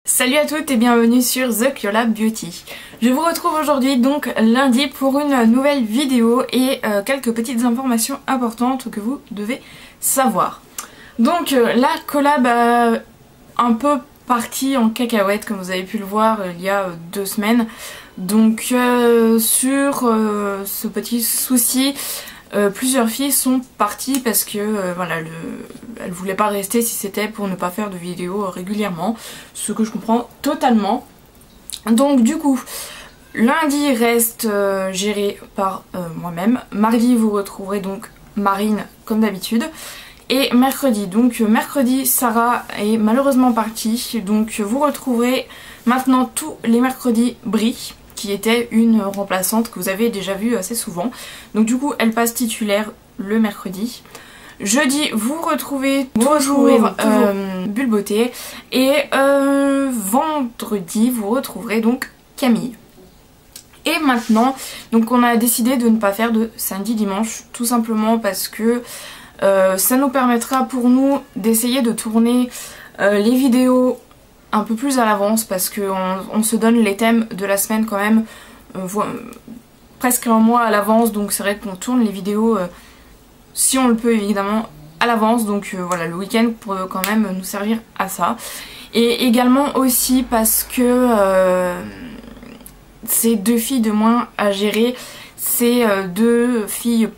Salut à toutes et bienvenue sur The Kyolab Beauty. Je vous retrouve aujourd'hui donc lundi pour une nouvelle vidéo et quelques petites informations importantes que vous devez savoir. Donc la collab a un peu parti en cacahuète comme vous avez pu le voir il y a 2 semaines. Donc sur ce petit souci, plusieurs filles sont parties parce que voilà, elles voulaient pas rester si c'était pour ne pas faire de vidéos régulièrement, ce que je comprends totalement. Donc du coup, lundi reste géré par moi-même. Mardi vous retrouverez donc Marine comme d'habitude. Et mercredi, donc mercredi Sarah est malheureusement partie, donc vous retrouverez maintenant tous les mercredis Brie, qui était une remplaçante que vous avez déjà vue assez souvent. Donc du coup elle passe titulaire le mercredi. Jeudi vous retrouvez toujours Bulboté et vendredi vous retrouverez donc Camille. Et maintenant donc on a décidé de ne pas faire de samedi dimanche, tout simplement parce que ça nous permettra pour nous d'essayer de tourner les vidéos un peu plus à l'avance, parce qu'on se donne les thèmes de la semaine quand même presque un mois à l'avance. Donc c'est vrai qu'on tourne les vidéos si on le peut évidemment à l'avance. Donc voilà, le week-end pourrait quand même nous servir à ça. Et également aussi parce que c'est 2 filles de moins à gérer. C'est 2 filles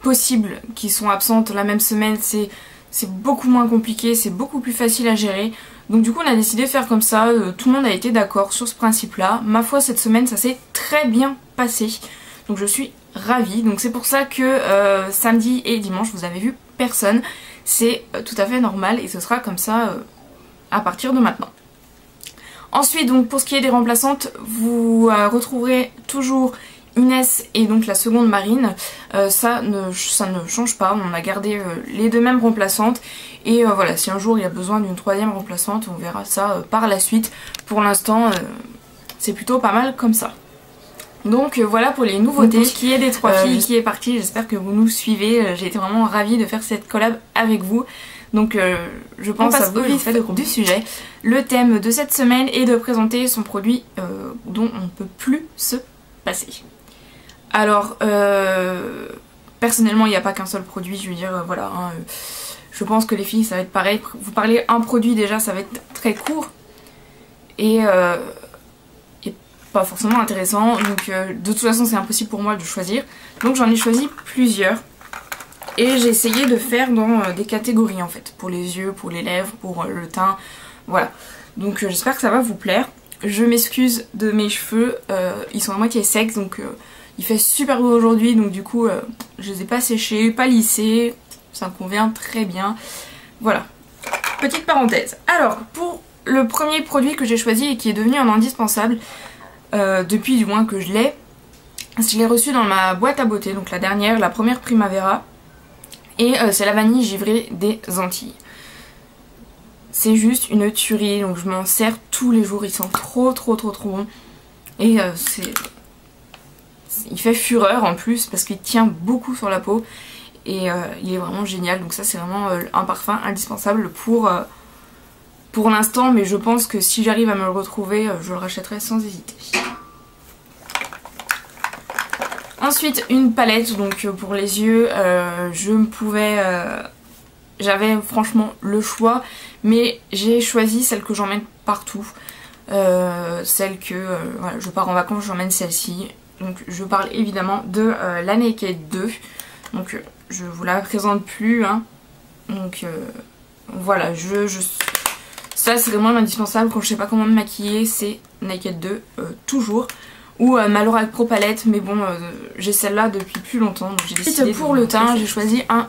possibles qui sont absentes la même semaine. C'est beaucoup moins compliqué, c'est beaucoup plus facile à gérer. Donc du coup on a décidé de faire comme ça, tout le monde a été d'accord sur ce principe là. Ma foi, cette semaine ça s'est très bien passé, donc je suis ravie. Donc c'est pour ça que samedi et dimanche vous avez vu personne, c'est tout à fait normal et ce sera comme ça à partir de maintenant. Ensuite donc pour ce qui est des remplaçantes, vous retrouverez toujours Inès et donc la seconde Marine. Ça ne change pas, on a gardé les 2 mêmes remplaçantes. Et voilà, si un jour il y a besoin d'une 3e remplaçante, on verra ça par la suite. Pour l'instant c'est plutôt pas mal comme ça. Donc voilà pour les nouveautés. Pour ce qui est des 3 filles qui est partie, j'espère que vous nous suivez. J'ai été vraiment ravie de faire cette collab avec vous. Donc je pense à vous vite fait du sujet. Le thème de cette semaine est de présenter son produit dont on ne peut plus se passer. Alors personnellement il n'y a pas qu'un seul produit, je veux dire voilà hein, je pense que les filles ça va être pareil. Vous parlez un produit déjà ça va être très court et pas forcément intéressant. Donc de toute façon c'est impossible pour moi de choisir. Donc j'en ai choisi plusieurs. Et j'ai essayé de faire dans des catégories en fait. Pour les yeux, pour les lèvres, pour le teint. Voilà. Donc j'espère que ça va vous plaire. Je m'excuse de mes cheveux. Ils sont à moitié secs. Donc il fait super beau aujourd'hui. Donc du coup je les ai pas séchés, pas lissés. Ça me convient très bien. Voilà. Petite parenthèse. Alors pour le premier produit que j'ai choisi et qui est devenu un indispensable. Depuis du moins que je l'ai reçu dans ma boîte à beauté. Donc la dernière, la première Primavera. Et c'est la vanille givrée des Antilles. C'est juste une tuerie, donc je m'en sers tous les jours, il sent trop bon. Et il fait fureur en plus parce qu'il tient beaucoup sur la peau. Et il est vraiment génial, donc ça c'est vraiment un parfum indispensable pour l'instant. Mais je pense que si j'arrive à me le retrouver, je le rachèterai sans hésiter. Ensuite une palette donc pour les yeux, j'avais franchement le choix, mais j'ai choisi celle que j'emmène partout, celle que voilà, je pars en vacances, j'emmène celle-ci. Donc je parle évidemment de la Naked 2, donc je vous la présente plus hein. Donc voilà, ça c'est vraiment indispensable quand je sais pas comment me maquiller, c'est Naked 2 toujours. Ou ma Lorac Pro Palette, mais bon j'ai celle-là depuis plus longtemps, donc j'ai décidé. Pour le teint j'ai choisi un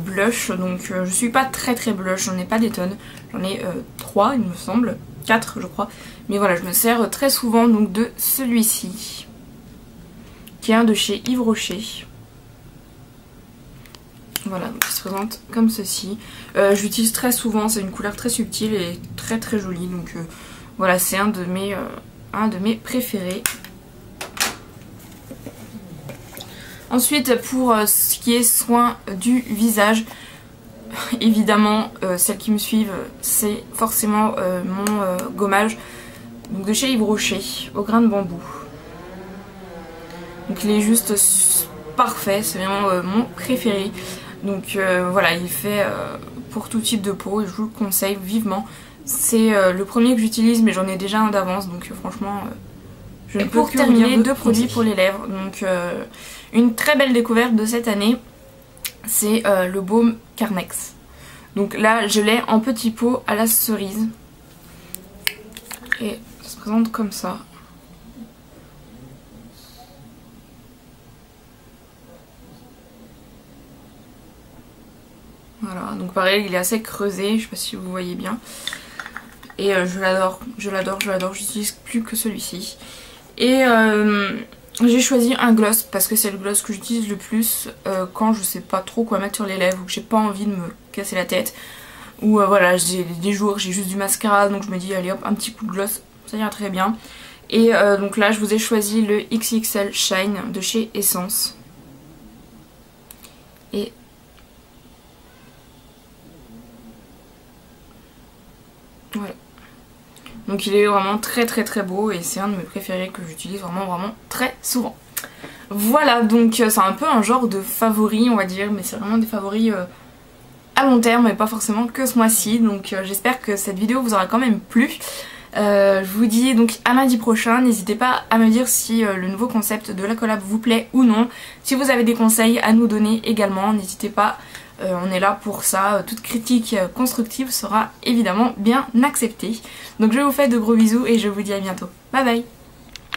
blush, donc je suis pas très blush, j'en ai pas des tonnes, j'en ai 3 il me semble, 4 je crois, mais voilà je me sers très souvent donc de celui-ci, qui est un de chez Yves Rocher. Voilà, donc il se présente comme ceci. J'utilise très souvent, c'est une couleur très subtile et très jolie, donc voilà c'est un de mes préférés. Ensuite pour ce qui est soin du visage, évidemment, celles qui me suivent, c'est forcément mon gommage. Donc de chez Yves Rocher, au grain de bambou. Donc il est juste parfait, c'est vraiment mon préféré. Donc voilà, il fait pour tout type de peau et je vous le conseille vivement. C'est le premier que j'utilise, mais j'en ai déjà un d'avance, donc franchement je ne peux que terminer 2 produits pour les lèvres. Donc une très belle découverte de cette année, c'est le baume Carmex. Donc là je l'ai en petit pot à la cerise et ça se présente comme ça. Voilà, donc pareil, il est assez creusé, je sais pas si vous voyez bien. Et je l'adore, je l'adore, je l'adore, j'utilise plus que celui-ci. Et j'ai choisi un gloss parce que c'est le gloss que j'utilise le plus quand je sais pas trop quoi mettre sur les lèvres ou que j'ai pas envie de me casser la tête. Ou voilà, j'ai des jours, j'ai juste du mascara, donc je me dis allez hop, un petit coup de gloss, ça ira très bien. Et donc là, je vous ai choisi le XXL Shine de chez Essence. Et voilà. Donc il est vraiment très beau et c'est un de mes préférés que j'utilise vraiment très souvent. Voilà, donc c'est un peu un genre de favori on va dire, mais c'est vraiment des favoris à long terme et pas forcément que ce mois-ci. Donc j'espère que cette vidéo vous aura quand même plu. Je vous dis donc à mardi prochain, n'hésitez pas à me dire si le nouveau concept de la collab vous plaît ou non. Si vous avez des conseils à nous donner également, n'hésitez pas. On est là pour ça, toute critique constructive sera évidemment bien acceptée. Donc je vous fais de gros bisous et je vous dis à bientôt. Bye bye.